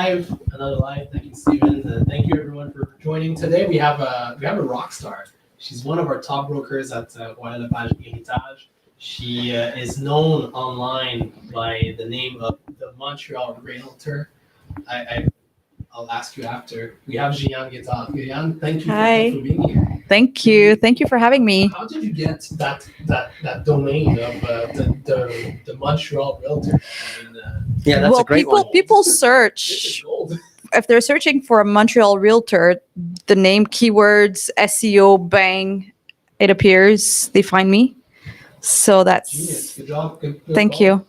Another live. Thank you, Steven. Thank you, everyone, for joining today. We have a rock star. She's one of our top brokers at Royal Lepage Héritage. She is known online by the name of the Montreal Realtor. I'll ask you after. We have Jihane Guettar. Jihane, thank you for being here. Thank you. Thank you for having me. How did you get that domain of the Montreal Realtor? Yeah, that's a great one. People search. If they're searching for a Montreal Realtor, the name, keywords, SEO, bang, it appears. They find me. So that's genius. Good job. Good thank call. you.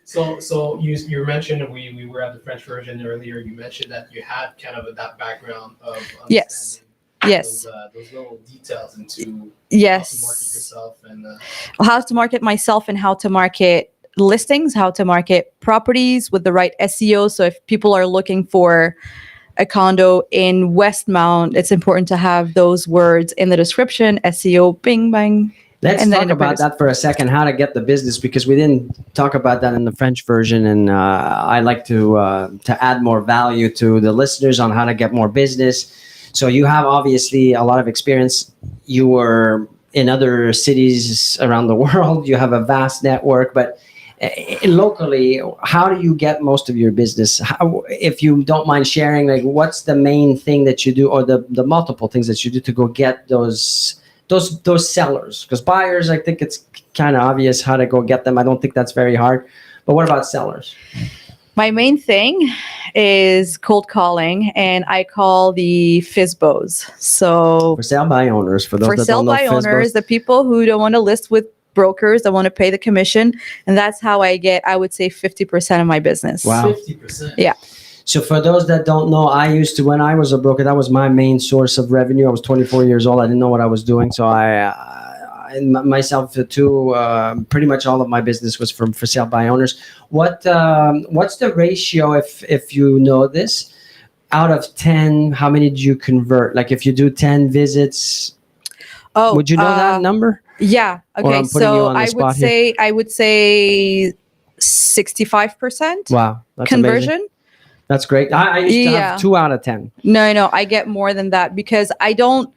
So you mentioned we were at the French version earlier. You mentioned that you had kind of that background of Yes. those little details into Yes. how to market yourself and How to market myself and how to market listings, how to market properties with the right SEO. So if people are looking for a condo in Westmount, it's important to have those words in the description, SEO, bing, bang. Let's And then talk about that for a second, how to get the business, because we didn't talk about that in the French version. And I like to add more value to the listeners on how to get more business. So you have obviously a lot of experience. You were in other cities around the world. You have a vast network, but locally, how do you get most of your business? How, if you don't mind sharing, like what's the main thing that you do, or the multiple things that you do to go get those sellers? Because buyers, I think it's kind of obvious how to go get them. I don't think that's very hard. But what about sellers? My main thing is cold calling, and I call the FSBOs. So For sale by owners, for those that don't know, by owners, FSBOs. the people who don't want to list with brokers, that want to pay the commission, and that's how I get, I would say, 50% of my business. Wow. 50%. Yeah. So for those that don't know, I used to, when I was a broker, that was my main source of revenue. I was 24 years old. I didn't know what I was doing. So myself too, pretty much all of my business was for sale by owners. What's the ratio, if you know this, out of 10, how many do you convert? Like if you do 10 visits, would you know that number? Yeah. Okay. So I would say 65%. Wow. That's conversion. Amazing. That's great. I used to have 2 out of 10. No, I get more than that, because I don't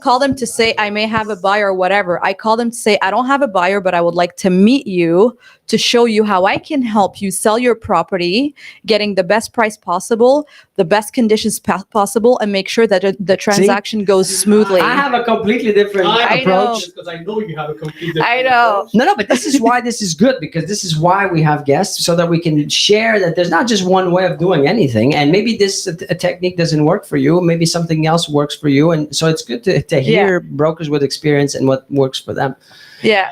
call them to say I may have a buyer or whatever. I call them to say I don't have a buyer, but I would like to meet you to show you how I can help you sell your property, getting the best price possible, the best conditions possible, and make sure that the transaction goes smoothly. I have a completely different approach. Because I know you have a completely different I know. approach. No, but this is why this is good, because this is why we have guests, so that we can share that there's not just one way of doing anything. And maybe this a technique doesn't work for you. Maybe something else works for you. And so it's good to hear brokers with experience and what works for them. Yeah.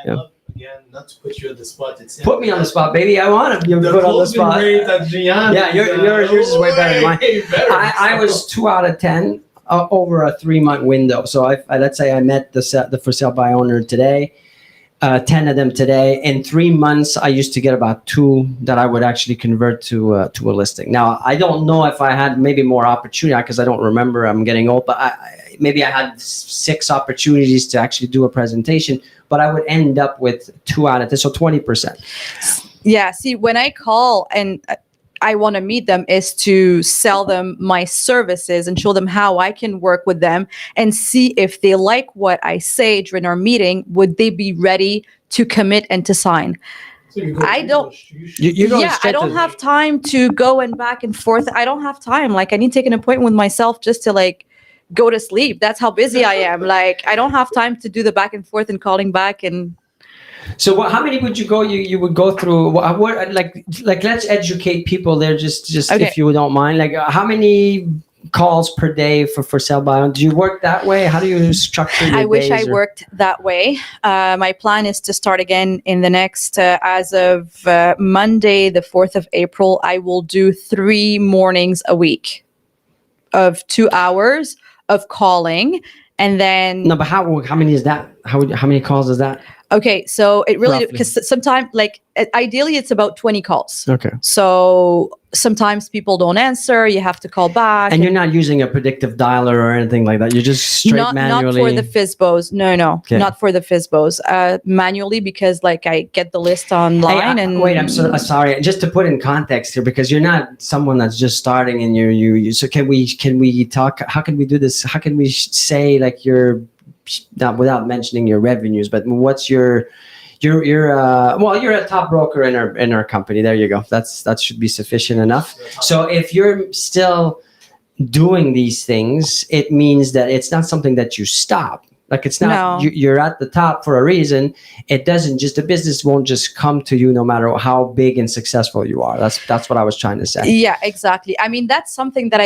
Again, not to put you on the spot. Put me on the spot, baby. I want to be put on the spot. Yeah, yours is way better than mine. I was 2 out of 10 over a 3-month window. So I let's say I met the for sale by owner today, 10 of them today. In 3 months, I used to get about 2 that I would actually convert to a listing. Now, I don't know if I had maybe more opportunity, because I don't remember. I'm getting old, but maybe I had 6 opportunities to actually do a presentation, but I would end up with 2 out of 10, so 20%. Yeah. See, when I call and I want to meet them, is to sell them my services and show them how I can work with them, and see if they like what I say during our meeting. Would they be ready to commit and to sign? So I don't. I don't have time to go and back and forth. I don't have time. Like, I need to take an appointment with myself just to go to sleep. That's how busy I am. Like, I don't have time to do the back and forth and calling back. And so how many would you go? You would go through what like let's educate people there, just okay. If you don't mind. Like, how many calls per day for sale by owner? Do you work that way? How do you structure your days? I wish I worked that way. My plan is to start again in the next, as of Monday, the 4th of April, I will do 3 mornings a week of 2 hours of calling. And then no, but how many is that? How many calls is that? Okay, so it really, Roughly. because sometimes, like, ideally, it's about 20 calls. Okay. So sometimes people don't answer. You have to call back. And you're not using a predictive dialer or anything like that. You're just straight not manually. for the FISBOs. No, Okay. not for the FISBOs. Manually, because like I get the list online and wait. I'm sorry. Just to put in context here, because you're not someone that's just starting, and you. So can we talk? How can we do this? How can we say like you're not without mentioning your revenues, but what's you're a top broker in our company. There you go. That should be sufficient enough. So if you're still doing these things, it means that it's not something that you stop. Like it's not, No. you're at the top for a reason. It doesn't just, the business won't just come to you no matter how big and successful you are. That's what I was trying to say. Yeah, exactly. I mean, that's something that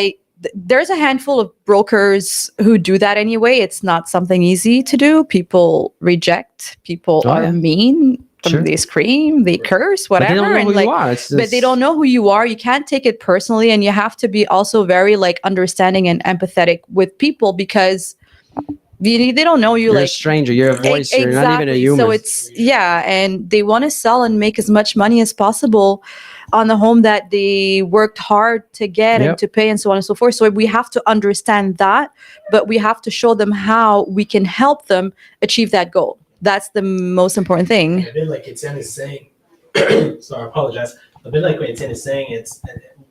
there's a handful of brokers who do that anyway. It's not something easy to do. People reject. People are mean. Sure. They scream, they curse, whatever. But they don't know who you are. But they don't know who you are. You can't take it personally, and you have to be also very like understanding and empathetic with people, because they don't know you. You're like a stranger. You're a voice. Exactly. You're not even a human. So it's and they want to sell and make as much money as possible on the home that they worked hard to get and to pay, and so on and so forth. So we have to understand that, but we have to show them how we can help them achieve that goal. That's the most important thing. A bit like Etienne is saying, so I apologize. A bit like what Etienne is saying,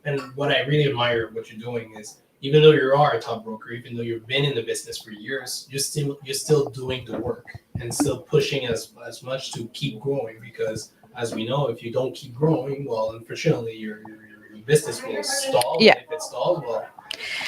and what I really admire what you're doing is, even though you are a top broker, even though you've been in the business for years, you're still doing the work and still pushing as much to keep growing, because as we know, if you don't keep growing, well, unfortunately, your business will stall. Yeah. And if it stalls, well,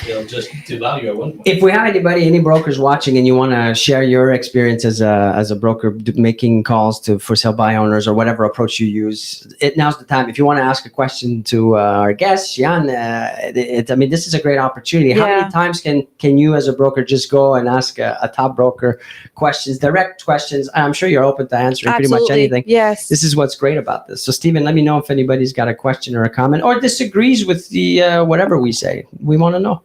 it'll just devalue at one point. If we have any brokers watching, and you want to share your experience as a broker making calls to for sale by owners or whatever approach you use, now's the time. If you want to ask a question to our guest, Jihane, this is a great opportunity. How many times can you as a broker just go and ask a top broker questions, direct questions? I'm sure you're open to answering pretty much anything. Yes. This is what's great about this. So Stephen, let me know if anybody's got a question or a comment or disagrees with the whatever we say. We want to know.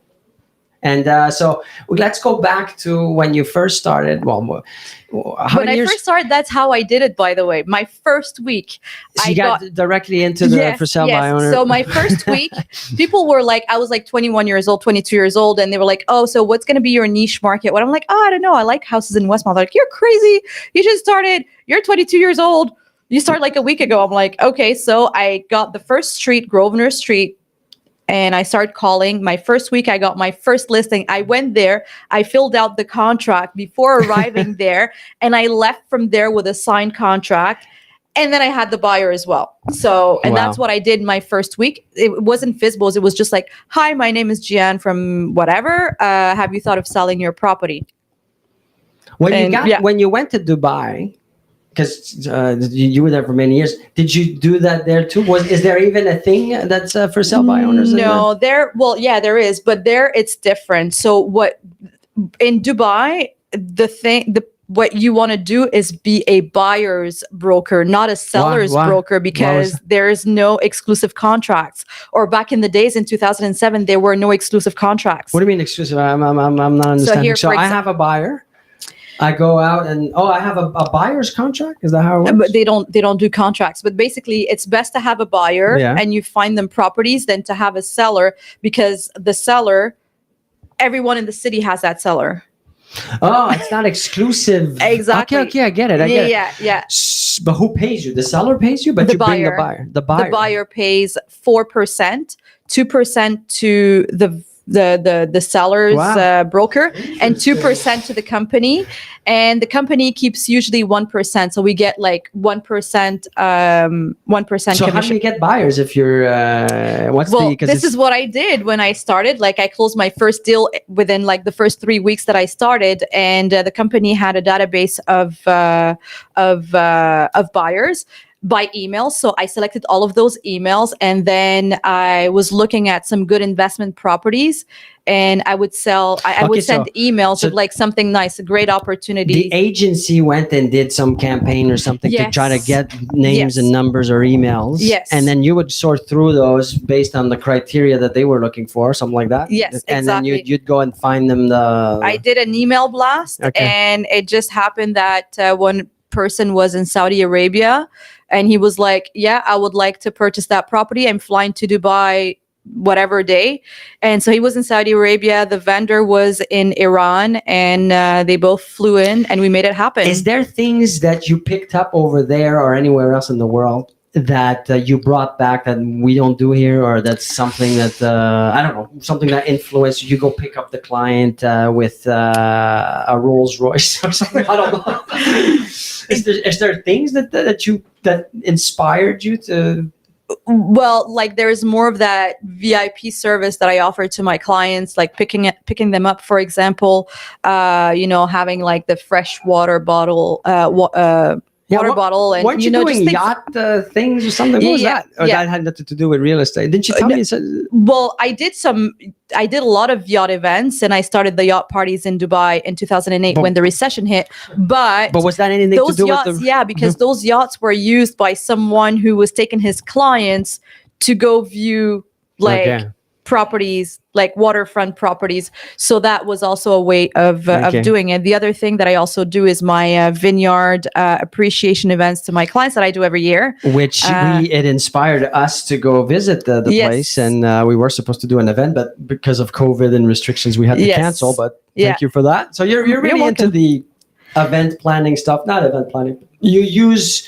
And so let's go back to when you first started. Well, when I first started, that's how I did it, by the way. My first week, so I got directly into the for sale by owner. So my first week, people were like, I was like 21 years old, 22 years old. And they were like, oh, so what's going to be your niche market? What I'm like, oh, I don't know. I like houses in Westmount. They're like, you're crazy. You just started. You're 22 years old. You started like a week ago. I'm like, okay. So I got the first street, Grosvenor Street. And I started calling. My first week, I got my first listing. I went there. I filled out the contract before arriving there. And I left from there with a signed contract. And then I had the buyer as well. So, and that's what I did my first week. It wasn't FISBOs. It was just like, hi, my name is Jihane from whatever. Have you thought of selling your property? When you went to Dubai, because you were there for many years, did you do that there too? Is there even a thing that's for sale by owners? No, there is, but there it's different. So what in Dubai, what you want to do is be a buyer's broker, not a seller's broker, because there's no exclusive contracts. Or back in the days in 2007, there were no exclusive contracts. What do you mean exclusive? I'm not understanding. So I have a buyer. I go out and I have a buyer's contract. Is that how it works? But they don't do contracts. But basically, it's best to have a buyer and you find them properties than to have a seller, because the seller, everyone in the city has that seller. Oh, it's not exclusive. Exactly. Okay, I get it. Yeah. But who pays you? The seller pays you, but you bring the buyer. The buyer pays 4%, 2% to the seller's broker, and 2% to the company, and the company keeps usually 1%. So we get like 1%, 1% So commission. how do you get buyers if you're? This is what I did when I started. Like I closed my first deal within like the first 3 weeks that I started, and the company had a database of buyers by email. So I selected all of those emails, and then I was looking at some good investment properties, and I would send emails of like something nice, a great opportunity. The agency went and did some campaign or something to try to get names and numbers or emails. Yes. And then you would sort through those based on the criteria that they were looking for, something like that. Yes, and exactly. then you'd go and find them I did an email blast, and it just happened that when person was in Saudi Arabia, and he was like, yeah, I would like to purchase that property. I'm flying to Dubai whatever day. And so he was in Saudi Arabia, the vendor was in Iran, and they both flew in and we made it happen. Is there things that you picked up over there or anywhere else in the world that you brought back that we don't do here, or that's something that I don't know, something that influenced you? Go pick up the client with a Rolls Royce or something. I don't know. Is there things that inspired you to? Well, like there's more of that VIP service that I offer to my clients, like picking them up, for example, having like the fresh water bottle, bottle, and weren't you doing just yacht things or something? What was that? Or that had nothing to do with real estate? Didn't you tell me? Well, I did a lot of yacht events, and I started the yacht parties in Dubai in 2008 when the recession hit. But was that anything to do yachts, with the? Yeah, because those yachts were used by someone who was taking his clients to go view properties, like waterfront properties. So that was also a way of doing it. The other thing that I also do is my vineyard appreciation events to my clients that I do every year. Which it inspired us to go visit the place, and we were supposed to do an event, but because of COVID and restrictions, we had to cancel. But thank you for that. So you're really into the event planning stuff, not event planning. You use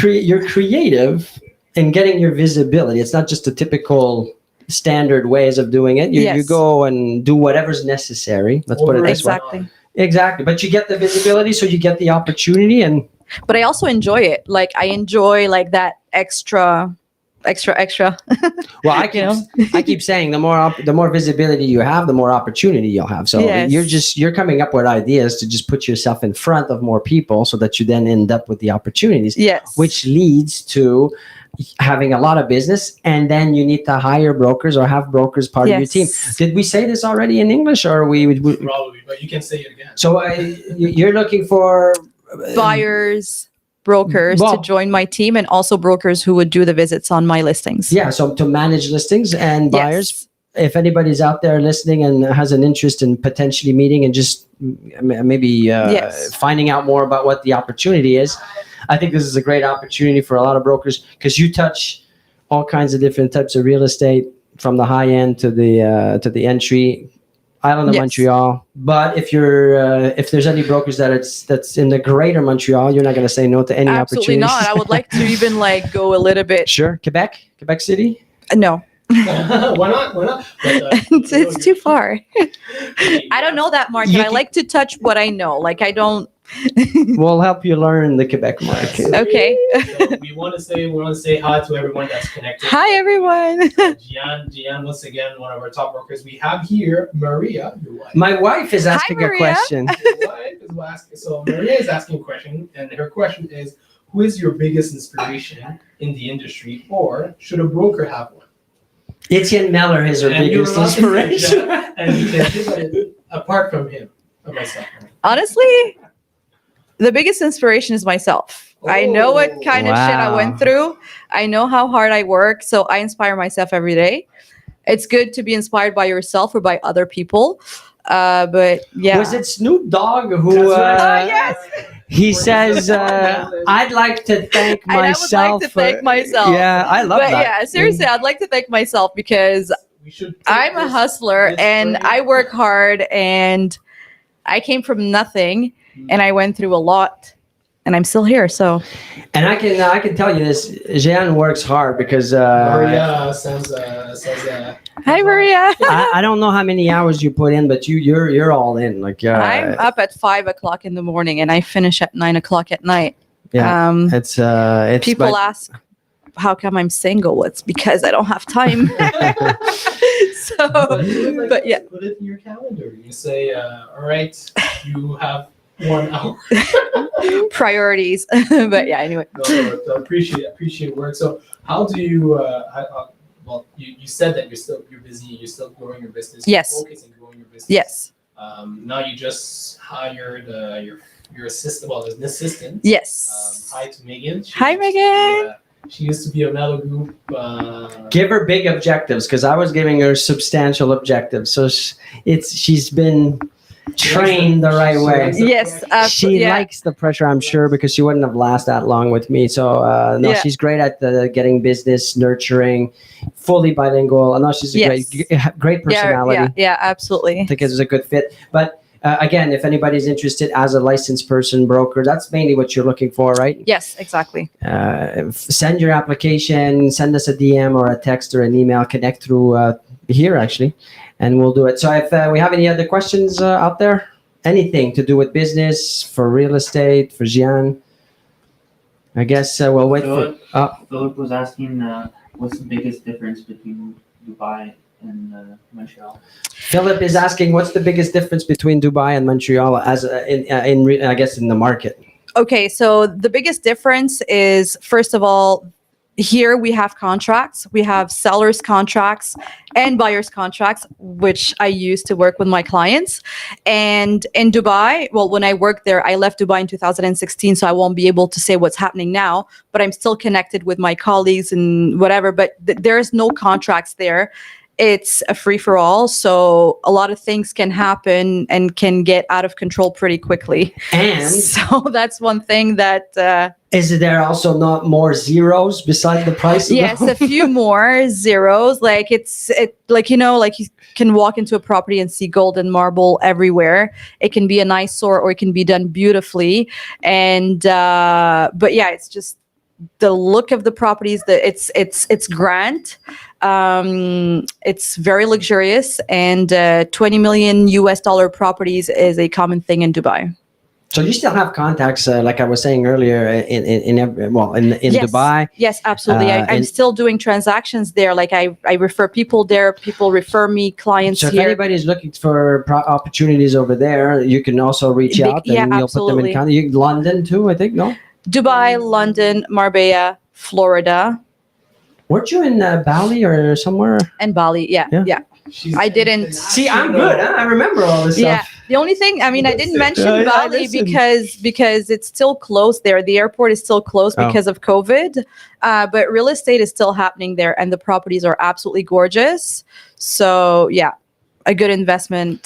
you're creative in getting your visibility. It's not just a typical standard ways of doing it. You go and do whatever's necessary. Let's put it this way. Exactly. But you get the visibility, so you get the opportunity, but I also enjoy it. Like I enjoy like that extra. Well, I keep saying the more visibility you have, the more opportunity you'll have. So you're coming up with ideas to just put yourself in front of more people, so that you then end up with the opportunities. Yes. Which leads to having a lot of business, and then you need to hire brokers or have brokers part of your team. Did we say this already in English, or we probably? But you can say it again. So you're looking for buyers, brokers to join my team, and also brokers who would do the visits on my listings. Yeah, so to manage listings and buyers. If anybody's out there listening and has an interest in potentially meeting and just maybe finding out more about what the opportunity is, I think this is a great opportunity for a lot of brokers, because you touch all kinds of different types of real estate, from the high end to the entry island of Montreal. But if there's any brokers that's in the greater Montreal, you're not going to say no to any opportunities. Absolutely not. I would like to even go a little bit. Sure. Quebec City? No. Why not? But, it's too far. I don't know that market. I like to touch what I know. Like I don't. We'll help you learn the Quebec market. Okay. So we want to say hi to everyone that's connected. Hi everyone. Jihane, once again, one of our top brokers. We have here Maria, your wife. My wife is asking a question. Your wife is asking. So Maria is asking a question, and her question is: who is your biggest inspiration in the industry, or should a broker have one? Etienne Mellor is her biggest inspiration. And you can give it apart from him, or myself. Honestly, the biggest inspiration is myself. I know what kind of shit I went through. I know how hard I work, so I inspire myself every day. It's good to be inspired by yourself or by other people. But yeah. Was it Snoop Dogg who? Yes. He says, "I'd like to thank myself." I would like to thank myself. Yeah, I love that. But yeah, seriously, I'd like to thank myself, because I'm a hustler and I work hard, and I came from nothing, and I went through a lot, and I'm still here. So, and I can tell you this: Jihane works hard, because Maria says hi, Maria. I don't know how many hours you put in, but you're all in. Like I'm up at 5 o'clock in the morning, and I finish at 9 o'clock at night. Yeah, it's people ask, how come I'm single? It's because I don't have time. But yeah, put it in your calendar. You say, all right, you have 1 hour. Priorities. But yeah, anyway. No, appreciate work. So how do you? Well, you said that you're busy. You're still growing your business. Yes. You're focusing on growing your business. Yes. Now you just hired your assistant. Well, an assistant. Yes. Hi to Megan. Hi, Megan. She used to be a Mellor Group. Give her big objectives, because I was giving her substantial objectives. So she's been trained the right way. Yes, She yeah. likes the pressure, I'm sure, because she wouldn't have lasted that long with me. So no, Yeah. she's great at getting business, nurturing, fully bilingual. I know she's a Yes. great personality. Yeah, absolutely. I think it's a good fit. But again, if anybody's interested as a licensed person, broker, that's mainly what you're looking for, right? Yes, exactly. Send your application, send us a DM or a text or an email, connect through here actually, and we'll do it. So if we have any other questions out there, anything to do with business, for real estate, for Jihane, I guess we'll wait for. Philip was asking what's the biggest difference between Dubai and Montreal? Philip is asking what's the biggest difference between Dubai and Montreal as I guess in the market. Okay, so the biggest difference is, first of all, here we have contracts. We have sellers contracts and buyers contracts, which I use to work with my clients. And in Dubai, well, when I worked there, I left Dubai in 2016, so I won't be able to say what's happening now, but I'm still connected with my colleagues and whatever, but there's no contracts there. It's a free for all. So a lot of things can happen and can get out of control pretty quickly. And So that's one thing that, is there also not more zeros besides the price? yes, a few more zeros. Like like you can walk into a property and see gold and marble everywhere. It can be an eyesore or it can be done beautifully. And but yeah, it's just the look of the properties. It's grand. It's very luxurious, and 20 million US dollar properties is a common thing in Dubai. So you still have contacts, like I was saying earlier, in Yes. Dubai. Yes, absolutely. I'm and- still doing transactions there. Like I refer people there. People refer me clients So if here. anybody's looking for opportunities over there, you can also reach out and yeah, you'll put them in absolutely. contact. London too, I think. No, Dubai, London, Marbella, Florida, weren't you in Bali or somewhere? and Bali. Yeah. I didn't- See, I'm good. Huh? I remember all this Yeah. stuff. The only thing, I mean, I didn't mention Yeah, I Bali listen. because it's still closed there. The airport is still closed Oh. because of COVID, but real estate is still happening there, and the properties are absolutely gorgeous. So yeah, a good investment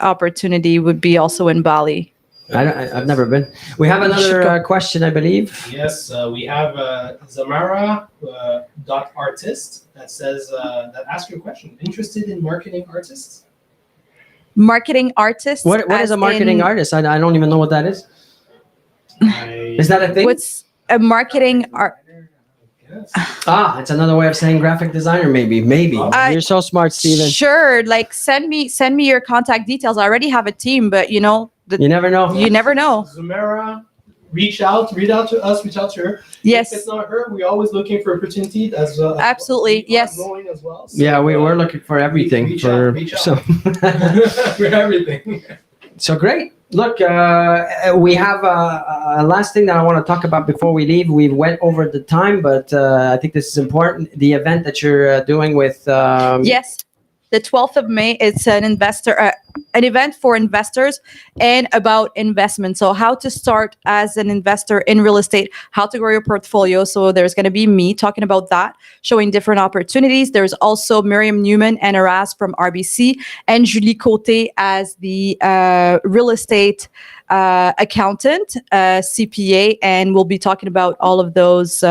opportunity would be also in Bali. I've never been. We have another question, I believe. Yes, we have Zamara .artist that says that asks you a question. Interested in marketing artists? Marketing artists. What is as a marketing in- artist? I don't even know what that is. Is that a thing? What's a marketing art? Yes. It's another way of saying graphic designer, maybe. You're so smart, Steven. Sure. Like send me your contact details. I already have a team, but you You never know. never know. Zamara, reach out to us, reach out to her. Yes. If it's not her, we're always looking for opportunity as well. Absolutely, We are yes. growing as well. So, Yeah, we're looking for everything. reach out. So, for everything. so great. Look, we have a last thing that I want to talk about before we leave. We went over the time, but I think this is important. The event that you're doing with Yes. The 12th of May, it's an event for investors and about investment. So how to start as an investor in real estate, how to grow your portfolio. So there's going to be me talking about that, showing different opportunities. There's also Miriam Newman and Araz from RBC and Julie Côté as the real estate accountant, CPA, and we'll be talking about all of those.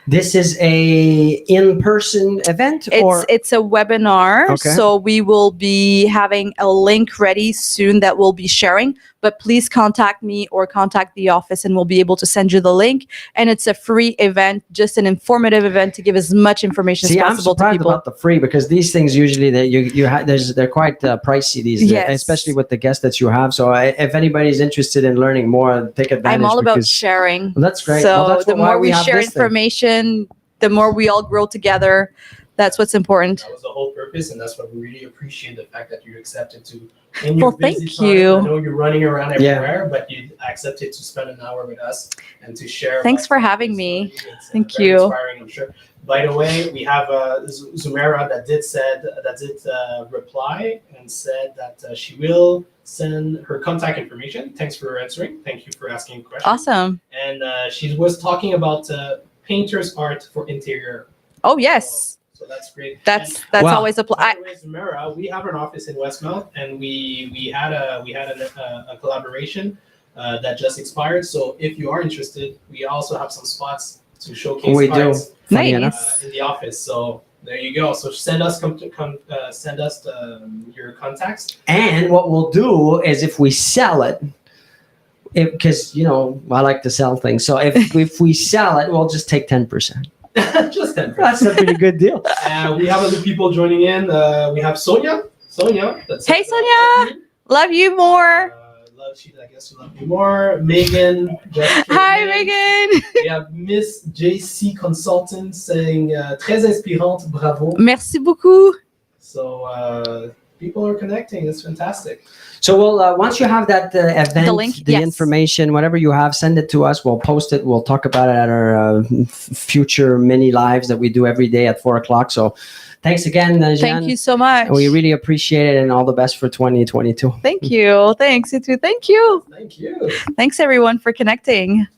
This is a in-person event, or It's a webinar, Okay. so we will be having a link ready soon that we'll be sharing. But please contact me or contact the office, and we'll be able to send you the link. And it's a free event, just an informative event to give as much information See, as I'm possible to surprised people. about the free because these things usually they're quite pricey these days, Yes. especially with the guests that you have. So if anybody's interested in learning more, take advantage. I'm all about because- sharing. Well, that's great. So Well, that's the why more we have share this thing. information, the more we all grow together. That's what's important. That was the whole purpose, and that's why we really appreciate the fact that you accepted to. In your Well, thank busy time, you. I know you're running around Yeah. everywhere, but you accepted to spend an hour with us and to share. Thanks about for having this. me. So it's, Thank very you. Inspiring, I'm sure. By the way, we have Zumera that did reply and said that she will send her contact information. Thanks for answering. Thank you for asking questions. Awesome. And she was talking about painter's art for interior. Oh, yes. So So that's great. That's Wow. always a By the way, Zamora, we have an office in Westmount, and we had a collaboration that just expired. So if you are interested, we also have some spots to showcase We do. cards Funny Nice. enough. in the office. So there you go. So send us your contacts. And what we'll do is if we sell it, because I like to sell things. So if we sell it, we'll just take 10%. Just 10%. That's a pretty good deal. We have other people joining in. We have Sonia. That's Hey, Sonia. Love you more. I guess you love you more. Megan. just came Hi, in. Megan. We have Miss JC Consultant saying très inspirante, bravo. Merci beaucoup. So people are connecting. It's fantastic. So we'll once you have that event, The link, the yes. information, whatever you have, send it to us. We'll post it. We'll talk about it at our future mini lives that we do every day at 4:00. So thanks again, Jihane. Thank you so much. We really appreciate it, and all the best for 2022. Thank you. Thanks, you too. Thank you. Thank you. Thanks, everyone, for connecting.